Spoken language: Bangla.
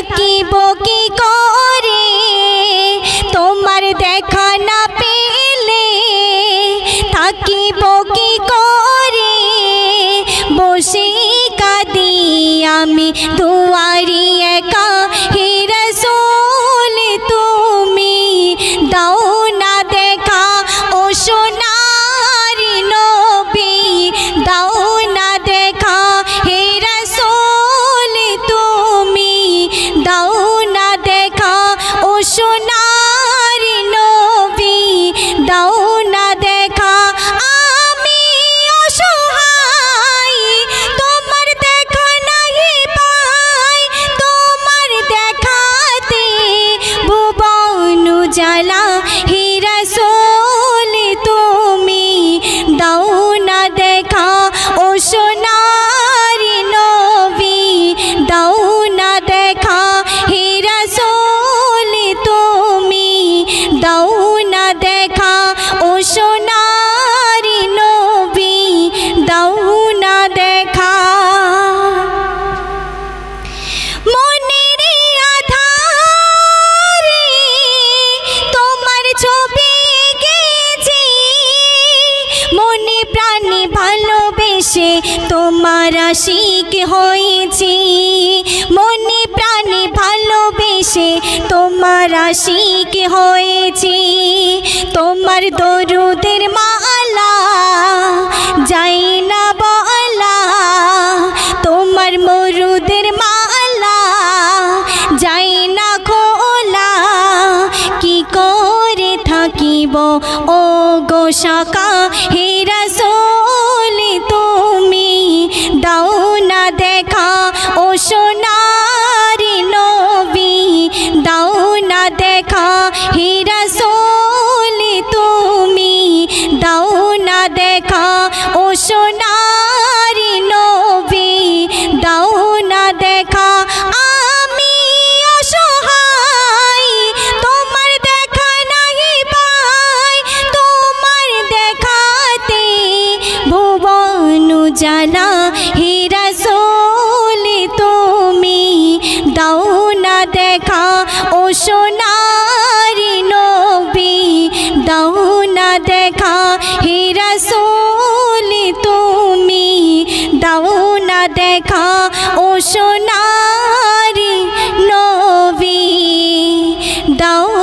থাকিব কি করে তোমার দেখা না পেলে থাকিব কি করে বসে কাঁদি আমি দুয়ারি একা হে রাসূল তুমি দাও না দেখা ও সোনার নবী দাও না দেখা হে রাসূল তুমি দাও না দেখা ও সোনার নবী দাও না দেখা আমি অসহায় তোমার দেখা নাহি পাই তোমার দেখাতে ভুবন উজালা হে রাসূল তুমি দাও না দেখা ও সোনার নবী দাও না দেখা হে রাসূল তুমি দাও না দেখা ও সোনার নবী দাও না দেখা মনের আধারে তোমার ছবি এঁকেছি মনে প্রাণে ভালোবেসে তোমার আশিক হয়েছি মনে প্রাণে ভালোবেসে তোমার আশিক হয়েছি তোমার দরুদের মালা যাই না বলা তোমার মরুদের মালা যাই না খোলা কি করে থাকিব ও গো শাকা হে রাসূল তুমি দাও না দেখা ও সোনার নবী দাও না দেখা হে রাসূল তুমি দাও না দেখা ও সোনার নবী দাও না দেখা আমি অসহায় তোমার দেখা নাহি পাই তোমার দেখাতে ভুবন উজালা হে রাসূল তুমি দাও না দেখা ও সোনার নবী দাও না দেখা হে রাসূল তুমি দাও না দেখা ও সোনার নবী দাও